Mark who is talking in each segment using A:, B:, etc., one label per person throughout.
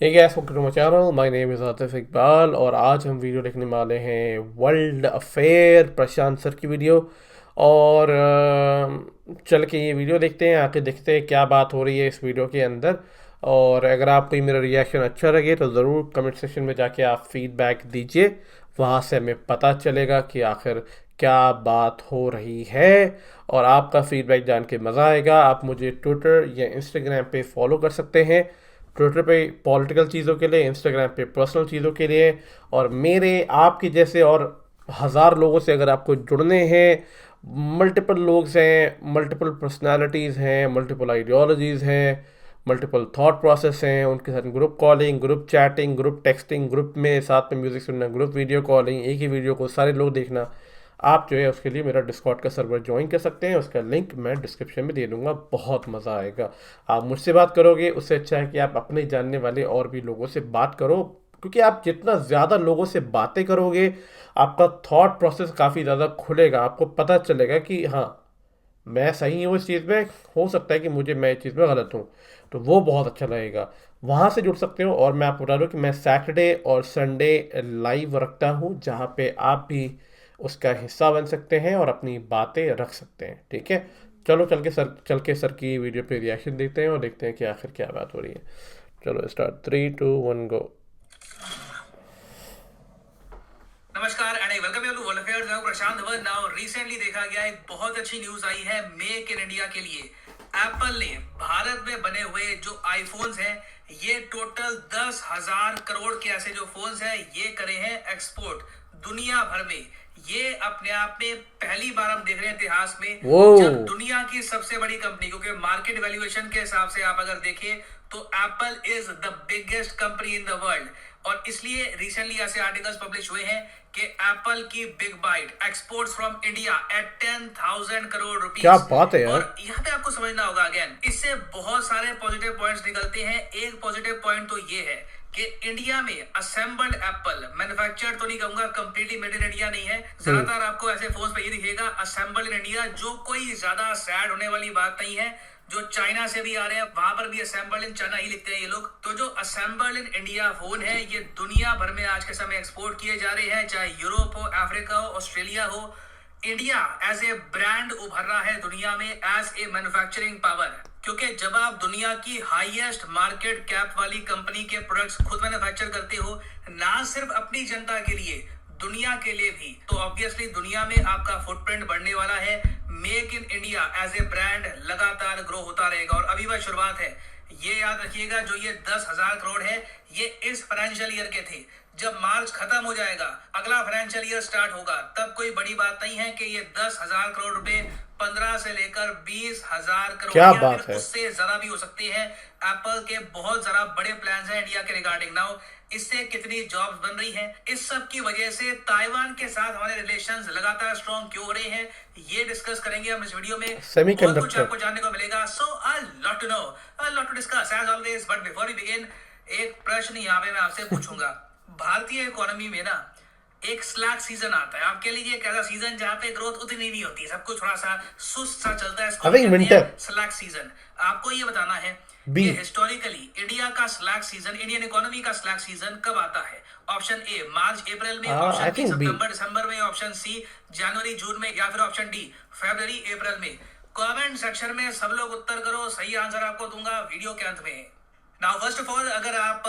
A: Hey guys, welcome to my channel. My name is Atif Iqbal और आज हम वीडियो देखने वाले हैं वर्ल्ड अफेयर प्रशांत सर की वीडियो। और चल के ये वीडियो देखते हैं, आके देखते हैं क्या बात हो रही है इस वीडियो के अंदर। और अगर आपको ये मेरा रिएक्शन अच्छा लगे तो ज़रूर कमेंट सेक्शन में जाके आप फीडबैक दीजिए। वहाँ से हमें पता चलेगा कि आखिर क्या बात हो रही है। और आपका फीडबैक जान के मज़ा आएगा। आप मुझे ट्विटर या इंस्टाग्राम पे फॉलो कर सकते हैं। ट्विटर पे पॉलिटिकल चीज़ों के लिए, इंस्टाग्राम पे पर्सनल चीज़ों के लिए। और मेरे आपके जैसे और हज़ार लोगों से अगर आपको जुड़ने हैं, मल्टीपल लोग हैं, मल्टीपल पर्सनालिटीज़ हैं, मल्टीपल आइडियोलॉजीज़ हैं, मल्टीपल थॉट प्रोसेस हैं, उनके साथ group calling, group chatting, group texting, group में साथ में म्यूज़िक सुनना, ग्रुप वीडियो कॉलिंग, एक ही वीडियो को सारे लोग देखना, आप जो है उसके लिए मेरा डिस्कॉर्ड का सर्वर ज्वाइन कर सकते हैं। उसका लिंक मैं डिस्क्रिप्शन में दे दूंगा। बहुत मज़ा आएगा। आप मुझसे बात करोगे उससे अच्छा है कि आप अपने जानने वाले और भी लोगों से बात करो, क्योंकि आप जितना ज़्यादा लोगों से बातें करोगे आपका थॉट प्रोसेस काफ़ी ज़्यादा खुलेगा। आपको पता चलेगा कि हाँ, मैं सही हूँ इस चीज़ में, हो सकता है कि मैं इस चीज़ में गलत हूँ। तो वो बहुत अच्छा लगेगा। वहाँ से जुड़ सकते हो। और मैं आपको बता दूँ कि मैं सैटरडे और संडे लाइव रखता हूँ, जहाँ पे आप भी उसका हिस्सा बन सकते हैं और अपनी बातें रख सकते हैं। ठीक है, चलो चल के सर की वीडियो पे रिएक्शन देते हैं और देखते हैं कि आखिर क्या बात हो रही है। चलो स्टार्ट, 3 2 1 गो।
B: नमस्कार and welcome you to world affairs. मैं प्रशांत धवन। नाउ रिसेंटली देखा गया एक बहुत अच्छी न्यूज आई है मेक इन इंडिया के लिए। एप्पल ने भारत में बने हुए जो आईफोन्स हैं, ये टोटल 10,000 करोड़ के ऐसे जो फोन्स हैं ये करे हैं एक्सपोर्ट दुनिया भर में। ये अपने आप में पहली बार हम देख रहे हैं इतिहास में
A: वो
B: जब दुनिया की सबसे बड़ी कंपनी, क्योंकि मार्केट वैल्यूएशन के हिसाब से आप अगर देखें तो Apple is the biggest company in the world. और इसलिए रिसेंटली ऐसे आर्टिकल्स पब्लिश हुए हैं कि एप्पल की big bite exports from India at 10,000 crore
A: क्या
B: रुपीस।
A: बात है यार।
B: और यहाँ पे आपको समझना होगा, अगेन इससे बहुत सारे पॉजिटिव पॉइंट्स निकलते हैं। एक पॉजिटिव पॉइंट तो ये है कि इंडिया में असेंबल्ड एप्पल, मैन्युफैक्चर्ड तो नहीं कहूंगा, कंप्लीटली मेड इन इंडिया नहीं है। ज्यादातर आपको ऐसे फोन्स पे ये दिखेगा असेंबल्ड इन इंडिया, जो कोई ज्यादा सैड होने वाली बात नहीं है। जो चाइना से भी आ रहे हैं वहां पर भी असेंबल्ड इन चाइना ही लिखते हैं ये लोग। तो जो असेंबल्ड इन इंडिया फोन है ये दुनिया भर में आज के समय एक्सपोर्ट किए जा रहे हैं, चाहे यूरोप हो, अफ्रीका हो, ऑस्ट्रेलिया हो। इंडिया एज ए ब्रांड उभर रहा है दुनिया में एज ए मैन्युफैक्चरिंग पावर, क्योंकि जब आप दुनिया की हाईएस्ट मार्केट कैप वाली कंपनी के प्रोडक्ट्स खुद मैन्युफैक्चर करते हो, ना सिर्फ अपनी जनता के लिए, दुनिया के लिए भी, तो ऑब्वियसली दुनिया में आपका फुटप्रिंट बढ़ने वाला है। Make in India as a brand लगातार ग्रो होता रहेगा और अभी बस शुरुआत है। ये याद रखिएगा, जो ये 10,000 करोड़ है ये इस फाइनेंशियल ईयर के थे। जब मार्च खत्म हो जाएगा, अगला फाइनेंशियल ईयर स्टार्ट होगा, तब कोई बड़ी बात नहीं है कि ये 10,000 करोड़ रुपए 15 से लेकर 20,000 करोड़
A: क्या
B: या फिर
A: बात है।
B: उससे ज्यादा भी हो सकते हैं। एप्पल के बहुत ज्यादा बड़े प्लान्स हैं इंडिया के रिगार्डिंग। नाउ इससे कितनी जॉब्स बन रही हैं, इस सब की वजह से ताइवान के साथ हमारे रिलेशंस लगातार स्ट्रॉन्ग क्यों हो रहे हैं, ये डिस्कस करेंगे हम इस वीडियो में। बहुत कुछ
A: सेमीकंडक्टर।
B: आपको जानने को मिलेगा। So a lot to know, a lot to discuss as always. But before we begin, एक प्रश्न यहाँ पे मैं आपसे पूछूंगा। भारतीय इकोनॉमी में ना एक स्लैक सीजन आता है। आप कह लीजिए एक ऐसा सीजन जहां पे ग्रोथ उतनी नहीं होती, सब कुछ थोड़ा सा सुस्त सा चलता है, इसको
A: आई
B: हम
A: थिंक
B: कहते हैं
A: विंटर।
B: Slack season. आपको ये बताना है
A: बी।
B: कि हिस्टोरिकली इंडिया का स्लैक सीजन, इंडियन इकोनॉमी का स्लैक सीजन कब आता है? ऑप्शन ए मार्च अप्रैल में,
A: I
B: option B
A: think B.
B: सितंबर दिसंबर में, ऑप्शन सी जनवरी जून में, या फिर ऑप्शन डी फरवरी अप्रैल में। कमेंट सेक्शन में सब लोग उत्तर करो, सही आंसर आपको दूंगा वीडियो के अंत में। नाउ फर्स्ट ऑफ ऑल, अगर आप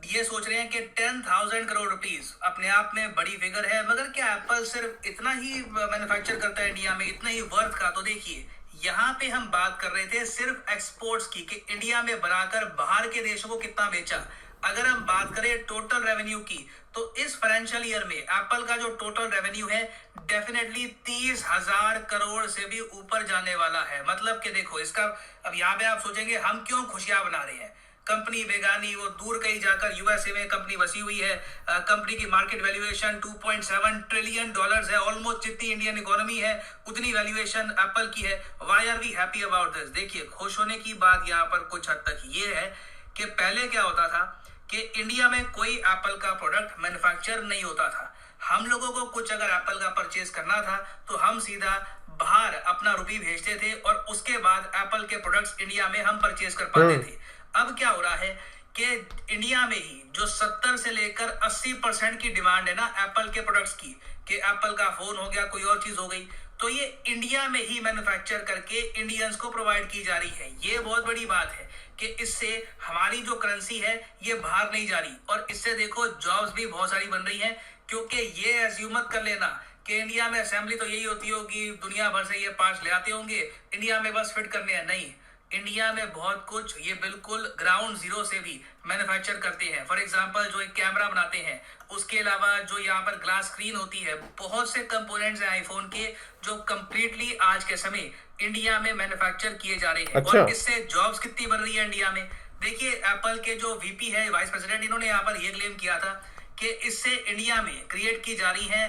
B: ये सोच रहे हैं कि 10,000 करोड़ रुपीस अपने आप में बड़ी फिगर है, मगर क्या एप्पल सिर्फ इतना ही मैन्युफैक्चर करता है इंडिया में, इतना ही वर्थ का? तो देखिए, यहाँ पे हम बात कर रहे थे सिर्फ एक्सपोर्ट्स की कि इंडिया में बनाकर बाहर के देशों को कितना बेचा। अगर हम बात करें टोटल रेवेन्यू की, तो इस फाइनेंशियल ईयर में एप्पल का जो टोटल रेवेन्यू है डेफिनेटली 30,000 करोड़ से भी ऊपर जाने वाला है। मतलब कि देखो इसका, अब यहाँ पे आप सोचेंगे हम क्यों खुशियां बना रहे हैं, कंपनी बेगानी, वो दूर कहीं जाकर यूएसए में कंपनी बसी हुई है। कंपनी की मार्केट वैल्यूएशन 2.7 ट्रिलियन डॉलर्स है, ऑलमोस्ट जितनी इंडियन इकोनॉमी है उतनी वैल्यूएशन एप्पल की है। Why are we happy about this? देखिए, खुश होने की बात यहाँ पर कुछ हद तक ये है कि पहले क्या होता था कि इंडिया में कोई एप्पल का प्रोडक्ट मैन्युफैक्चर नहीं होता था। हम लोगों को कुछ अगर एप्पल का परचेज करना था तो हम सीधा बाहर अपना रुपी भेजते थे और उसके बाद एप्पल के प्रोडक्ट्स इंडिया में हम परचेज कर पाते थे। अब क्या हो रहा है कि इंडिया में ही जो 70 से लेकर 80% की डिमांड है ना एप्पल के प्रोडक्ट्स की, कि एप्पल का फोन हो गया, कोई और चीज हो गई, तो ये इंडिया में ही मैन्युफैक्चर करके इंडियंस को प्रोवाइड की जा रही है। ये बहुत बड़ी बात है कि इससे हमारी जो करेंसी है ये बाहर नहीं जा रही, और इससे देखो जॉब्स भी बहुत सारी बन रही हैं। क्योंकि ये एज्यूम मत कर लेना कि इंडिया में असेंबली तो यही होती होगी, दुनिया भर से ये पार्ट्स ले आते होंगे, इंडिया में बस फिट करने हैं। नहीं, इंडिया में बहुत कुछ ये बिल्कुल ग्राउंड जीरो से भी मैन्युफैक्चर करते हैं। फॉर एग्जांपल जो एक कैमरा बनाते हैं, उसके अलावा जो यहाँ पर ग्लास स्क्रीन होती है, बहुत से कंपोनेंट्स हैं आईफोन के जो कंप्लीटली आज के समय इंडिया में मैन्युफैक्चर किए जा रहे हैं।
A: अच्छा।
B: और इससे जॉब्स कितनी बन रही है इंडिया में। देखिए एप्पल के जो वीपी है, वाइस प्रेसिडेंट, इन्होंने यहाँ पर ये क्लेम किया था कि इससे इंडिया में क्रिएट की जा रही है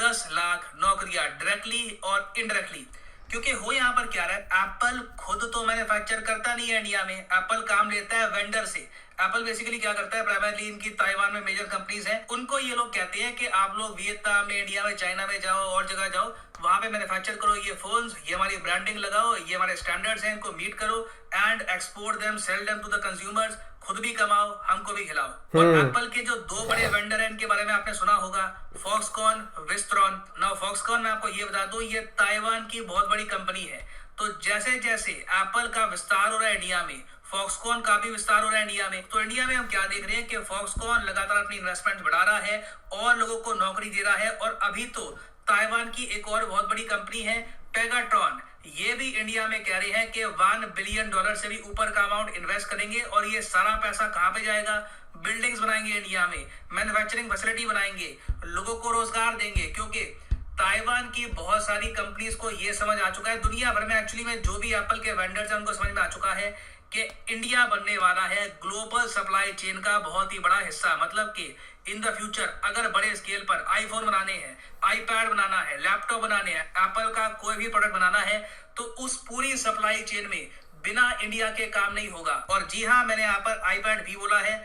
B: 10 लाख नौकरियां डायरेक्टली और इनडायरेक्टली। क्योंकि हो यहाँ पर क्या रहा है, एप्पल खुद तो मैन्युफैक्चर करता नहीं है इंडिया में, एप्पल काम लेता है वेंडर से। एप्पल बेसिकली क्या करता है, प्राइमरली इनकी ताइवान में मेजर कंपनीज हैं, उनको ये लोग कहते हैं कि आप लोग वियतनाम में, इंडिया में, चाइना में जाओ, और जगह जाओ, वहां पे मैन्युफैक्चर करो ये फोन्स, ये हमारी ब्रांडिंग लगाओ, ये हमारे स्टैंडर्ड्स हैं, इनको मीट करो and export them, sell them to the consumers, खुद भी कमाओ, हमको भी खिलाओ। और एप्पल के जो 2 बड़े वेंडर हैं, इनके बारे में आपने सुना होगा, फॉक्सकॉन, विस्ट्रॉन। नाउ फॉक्सकॉन, मैं आपको ये बता दूं, ये ताइवान की बहुत बड़ी कंपनी है। तो जैसे जैसे एप्पल का विस्तार हो रहा है इंडिया में, फॉक्सकॉन का भी विस्तार हो रहा है इंडिया में। तो इंडिया में हम क्या देख रहे हैं कि फॉक्सकॉन लगातार अपनी इन्वेस्टमेंट बढ़ा रहा है और लोगों को नौकरी दे रहा है। और अभी तो ताइवान की एक और बहुत बड़ी कंपनी है पेगाट्रॉन, ये भी इंडिया में कह रहे हैं कि $1 बिलियन से भी ऊपर का अमाउंट इन्वेस्ट करेंगे। और ये सारा पैसा कहां पे जाएगा, बिल्डिंग्स बनाएंगे इंडिया में, मैन्युफैक्चरिंग फैसिलिटी बनाएंगे, लोगों को रोजगार देंगे। क्योंकि ताइवान की बहुत सारी कंपनीज को ये समझ आ चुका है, दुनिया भर में एक्चुअली में जो भी एप्पल के वेंडर्स हैं उनको समझ में आ चुका है कि इंडिया बनने वाला है ग्लोबल सप्लाई चेन का बहुत ही बड़ा हिस्सा। मतलब कि इन द फ्यूचर अगर बड़े स्केल पर आईफोन बनाने हैं, आईपैड बनाना है, लैपटॉप बनाने हैं, एप्पल का कोई भी प्रोडक्ट बनाना है, तो उस पूरी सप्लाई चेन में बिना इंडिया के काम नहीं होगा। और जी हाँ, मैंने यहाँ पर आईपैड भी बोला है।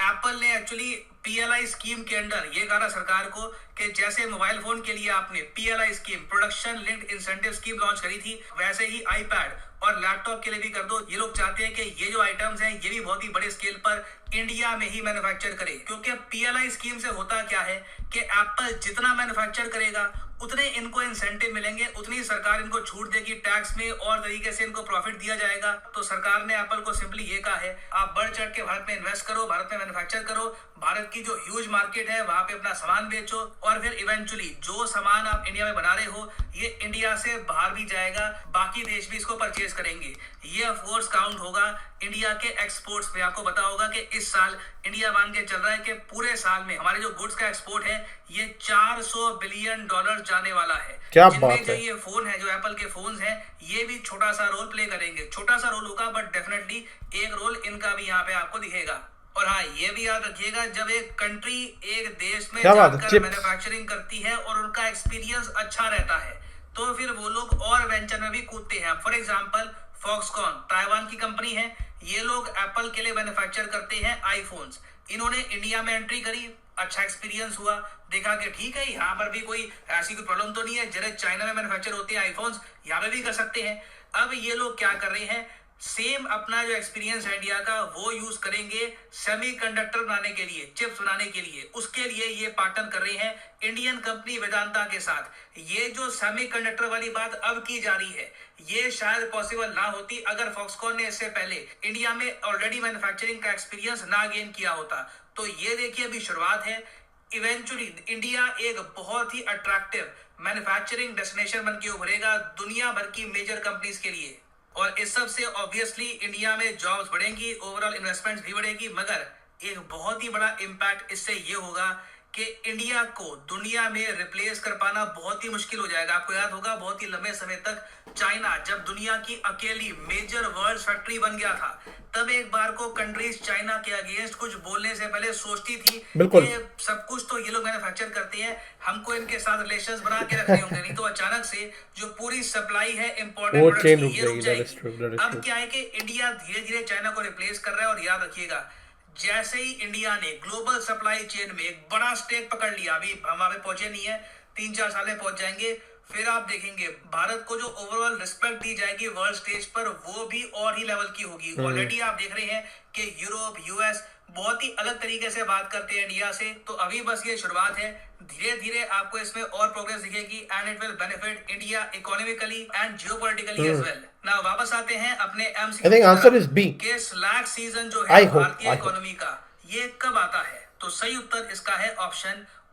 B: एप्पल ने एक्चुअली पीएलआई स्कीम के अंडर ये कहा सरकार को कि जैसे मोबाइल फोन के लिए आपने PLI scheme, production linked incentive scheme launch करी थी, वैसे ही आईपैड और लैपटॉप के लिए भी कर दो। ये लोग चाहते हैं कि ये जो आइटम्स हैं ये भी बहुत ही बड़े स्केल पर इंडिया में ही मैन्युफैक्चर करे। क्योंकि पीएलआई स्कीम से होता क्या है कि एप्पल जितना मैन्युफैक्चर करेगा उतने इनको इंसेंटिव मिलेंगे, उतनी सरकार इनको छूट देगी टैक्स में, और तरीके से इनको प्रॉफिट दिया जाएगा। तो सरकार ने एप्पल को सिंपली ये कहा है, आप बढ़ चढ़ के भारत में इन्वेस्ट करो, भारत में मैन्युफैक्चर करो, भारत की जो ह्यूज मार्केट है वहां पे अपना सामान बेचो, और फिर इवेंचुअली जो सामान आप इंडिया में बना रहे हो ये इंडिया से बाहर भी जाएगा, बाकी देश भी इसको परचेज करेंगे। ये ऑफ कोर्स काउंट होगा इंडिया के एक्सपोर्ट्स पे। आपको पता होगा कि इस साल इंडिया मान के चल रहा है कि पूरे साल में हमारे जो गुड्स का एक्सपोर्ट है ये $400 बिलियन जाने वाला है।
A: क्या
B: जिनमें
A: बात
B: जो
A: है।
B: ये फोन है, जो एप्पल के फोन्स हैं, ये भी छोटा सा रोल प्ले करेंगे। छोटा सा रोल होगा बट डेफिनेटली एक रोल इनका भी यहाँ पे आपको दिखेगा। और हाँ, ये भी याद रखिएगा, जब एक कंट्री एक देश में जाकर मैन्युफैक्चरिंग करती है और उनका एक्सपीरियंस अच्छा रहता है तो फिर वो लोग और वेंचर में भी कूदते हैं। फॉर एग्जांपल फॉक्सकॉन ताइवान की कंपनी है, ये लोग एप्पल के लिए मैन्युफैक्चर करते हैं आईफोन्स। इन्होंने इंडिया में एंट्री करी, अच्छा एक्सपीरियंस हुआ, देखा कि ठीक है यहाँ पर भी कोई ऐसी कोई प्रॉब्लम तो नहीं है, जैसे चाइना में मैन्युफैक्चर होते हैं आईफोन्स, यहाँ पे भी कर सकते हैं। अब ये लोग क्या कर रहे हैं, सेम अपना जो एक्सपीरियंस है इंडिया का वो यूज करेंगे सेमीकंडक्टर बनाने के लिए, चिप्स बनाने के लिए। उसके लिए ये पार्टनर कर रहे हैं इंडियन कंपनी वेदांता के साथ। ये जो सेमीकंडक्टर वाली बात अब की जा रही है ये शायद पॉसिबल ना होती अगर फॉक्सकॉन ने इससे पहले इंडिया में ऑलरेडी मैन्युफैक्चरिंग का एक्सपीरियंस ना गेन किया होता। तो ये देखिए अभी शुरुआत है, इवेंचुअली इंडिया एक बहुत ही अट्रैक्टिव मैन्युफैक्चरिंग डेस्टिनेशन बन के उभरेगा दुनिया भर की मेजर कंपनीज के लिए। और इस सब से ऑब्वियसली इंडिया में जॉब्स बढ़ेंगी, ओवरऑल इन्वेस्टमेंट्स भी बढ़ेगी, मगर एक बहुत ही बड़ा इम्पैक्ट इससे ये होगा कि इंडिया को दुनिया में रिप्लेस कर पाना बहुत ही मुश्किल हो जाएगा। आपको याद होगा बहुत ही लंबे समय तक चाइना जब दुनिया की अकेली मेजर वर्ल्ड फैक्ट्री बन गया था, तब एक बार को कंट्रीज चाइना के अगेंस्ट कुछ बोलने से पहले सोचती थी कि सब कुछ तो ये लोग मैन्युफैक्चर करते हैं, हमको इनके साथ रिलेशंस बना के रखने होंगे, नहीं तो अचानक से जो पूरी सप्लाई है इंपॉर्टेंट प्रोडक्ट्स की ये रुक जाएगी। अब क्या है कि इंडिया धीरे धीरे चाइना को रिप्लेस कर रहा है। और याद रखिएगा, जैसे ही इंडिया ने ग्लोबल सप्लाई चेन में एक बड़ा स्टेक पकड़ लिया, अभी हम वहां पे पहुंचे नहीं है, 3-4 साल में पहुंच जाएंगे, फिर आप देखेंगे भारत को जो ओवरऑल रिस्पेक्ट दी जाएगी वर्ल्ड स्टेज पर वो भी और ही लेवल की होगी। ऑलरेडी आप देख रहे हैं कि यूरोप, यूएस बहुत ही अलग तरीके से बात करते हैं इंडिया से। तो अभी बस ये शुरुआत है, धीरे धीरे आपको इसमें और प्रोग्रेस दिखेगी and it will benefit India economically and geopolitically as well. ना वापस आते हैं अपने
A: I
B: एमसीक्यू
A: think
B: की
A: answer is
B: तरफ
A: B.
B: कि स्लैग सीजन जो है
A: I hope.
B: भारतीय
A: I hope.
B: इकोनॉमी का ये कब आता है। तो सही उत्तर इसका है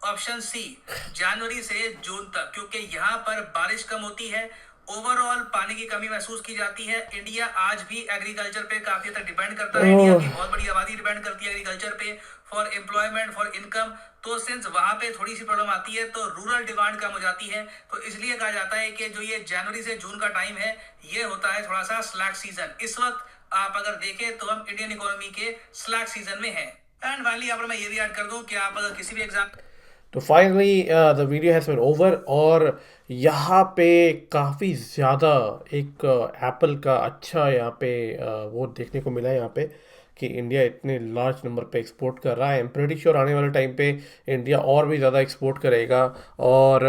B: ऑप्शन सी, जनवरी से जून तक, क्योंकि यहाँ पर बारिश कम होती है, ओवरऑल पानी की कमी महसूस की जाती है। इंडिया आज भी एग्रीकल्चर पे काफी तक डिपेंड करता है, इंडिया की बहुत बड़ी आबादी डिपेंड करती है एग्रीकल्चर पे फॉर एम्प्लॉयमेंट फॉर इनकम। तो सिंस वहां पे थोड़ी सी प्रॉब्लम आती है तो रूरल डिमांड कम हो जाती है। तो इसलिए कहा जाता है कि जो ये जनवरी से जून का टाइम है ये होता है थोड़ा सा स्लैक सीजन। इस वक्त आप अगर देखें तो हम इंडियन इकोनॉमी के स्लैक सीजन में हैं। एंड फाइनली यहाँ पर मैं ये भी ऐड कर दूं कि आप अगर किसी भी एग्जाम
A: तो finally the video has been over, और यहाँ पे काफ़ी ज़्यादा एक एप्पल का अच्छा यहाँ पे वो देखने को मिला है यहाँ पे कि इंडिया इतने लार्ज नंबर पे एक्सपोर्ट कर रहा है। आई एम प्रीटी श्योर आने वाले टाइम पे इंडिया और भी ज़्यादा एक्सपोर्ट करेगा, और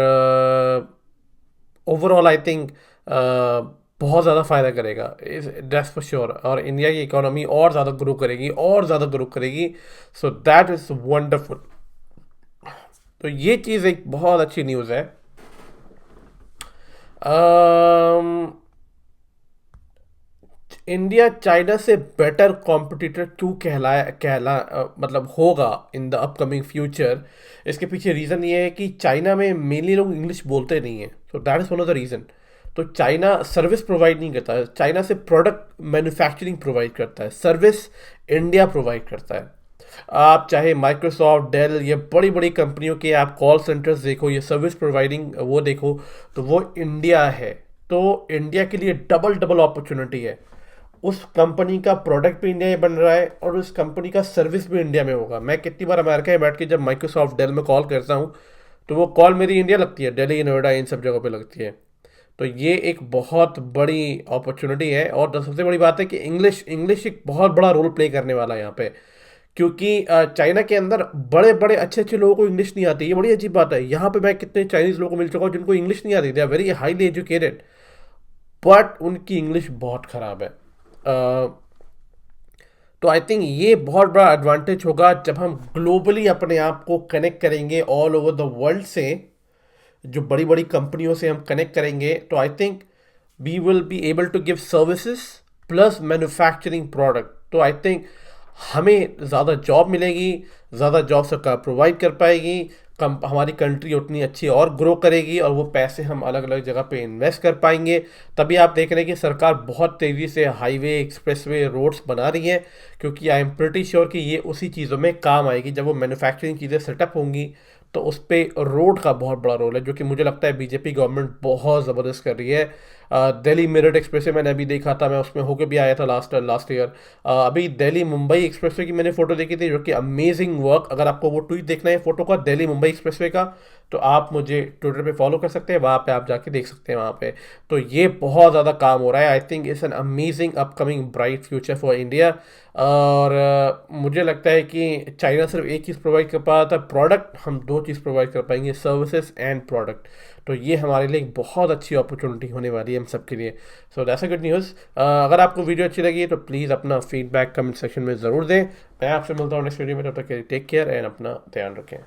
A: ओवरऑल आई थिंक बहुत ज़्यादा फ़ायदा करेगा इस, दैट्स फॉर श्योर। और इंडिया की इकोनॉमी और ज़्यादा ग्रो करेगी, और ज़्यादा ग्रो करेगी। So that is wonderful. तो ये चीज़ एक बहुत अच्छी न्यूज़ है। इंडिया चाइना से बेटर कॉम्पिटिटर क्यों मतलब होगा इन द अपकमिंग फ्यूचर। इसके पीछे रीज़न ये है कि चाइना में मेनली लोग इंग्लिश बोलते नहीं हैं, तो that is one of the reason. तो चाइना सर्विस प्रोवाइड नहीं करता है, चाइना से प्रोडक्ट मैन्युफैक्चरिंग प्रोवाइड करता है, सर्विस इंडिया प्रोवाइड करता है। आप चाहे माइक्रोसॉफ्ट, डेल, ये बड़ी बड़ी कंपनियों के आप कॉल सेंटर्स देखो, ये सर्विस प्रोवाइडिंग वो देखो, तो वो इंडिया है। तो इंडिया के लिए डबल डबल अपॉर्चुनिटी है। उस कंपनी का प्रोडक्ट भी इंडिया में बन रहा है और उस कंपनी का सर्विस भी इंडिया में होगा। मैं कितनी बार अमेरिका में बैठ के जब माइक्रोसॉफ्ट, डेल में कॉल करता हूँ तो वो कॉल मेरी इंडिया लगती है, दिल्ली, नोएडा, इन सब जगहों पे लगती है। तो ये एक बहुत बड़ी अपॉर्चुनिटी है। और सबसे बड़ी बात है कि इंग्लिश एक बहुत बड़ा रोल प्ले करने वाला है यहाँ पे, क्योंकि चाइना के अंदर बड़े बड़े अच्छे अच्छे लोगों को इंग्लिश नहीं आती। ये बड़ी अजीब बात है। यहाँ पे मैं कितने चाइनीज़ लोगों को मिल चुका हूँ जिनको इंग्लिश नहीं आती, they are very highly educated, but उनकी इंग्लिश बहुत ख़राब है। तो आई थिंक ये बहुत बड़ा एडवांटेज होगा जब हम ग्लोबली अपने आप को कनेक्ट करेंगे ऑल ओवर द वर्ल्ड से, जो बड़ी बड़ी कंपनियों से हम कनेक्ट करेंगे। तो I think we will be able to give services plus manufacturing product. तो आई थिंक हमें ज़्यादा जॉब मिलेगी, ज़्यादा जॉब सरकार प्रोवाइड कर पाएगी, हमारी कंट्री उतनी अच्छी और ग्रो करेगी, और वो पैसे हम अलग अलग जगह पे इन्वेस्ट कर पाएंगे। तभी आप देख रहे हैं कि सरकार बहुत तेज़ी से हाईवे, एक्सप्रेसवे, रोड्स बना रही है, क्योंकि आई एम प्रिटी श्योर कि ये उसी चीज़ों में काम आएगी। जब वो मैन्युफैक्चरिंग चीज़ें सेटअप होंगी तो उस पर रोड का बहुत बड़ा रोल है, जो कि मुझे लगता है बीजेपी गवर्नमेंट बहुत ज़बरदस्त कर रही है। दिल्ली मेरठ एक्सप्रेसवे मैंने अभी देखा था, मैं उसमें होके भी आया था लास्ट ईयर। अभी दिल्ली मुंबई एक्सप्रेसवे की मैंने फ़ोटो देखी थी, जो कि अमेजिंग वर्क। अगर आपको वो ट्वीट देखना है फ़ोटो का दिल्ली मुंबई एक्सप्रेसवे का, तो आप मुझे ट्विटर पे फॉलो कर सकते हैं, वहाँ पे आप जाके देख सकते हैं वहाँ पे। तो ये बहुत ज़्यादा काम हो रहा है। I think it's an amazing upcoming bright future for India. और मुझे लगता है कि चाइना सिर्फ एक चीज़ प्रोवाइड कर पा रहा था, प्रोडक्ट। हम दो चीज़ प्रोवाइड कर पाएंगे, सर्विसेज एंड प्रोडक्ट। तो ये हमारे लिए एक बहुत अच्छी अपॉर्चुनिटी होने वाली है हम सब के लिए। So that's a good news. अगर आपको वीडियो अच्छी लगी तो प्लीज़ अपना फीडबैक कमेंट सेक्शन में ज़रूर दें। मैं आपसे मिलता हूँ नेक्स्ट वीडियो में, तब तक के लिए टेक केयर एंड अपना ध्यान रखें।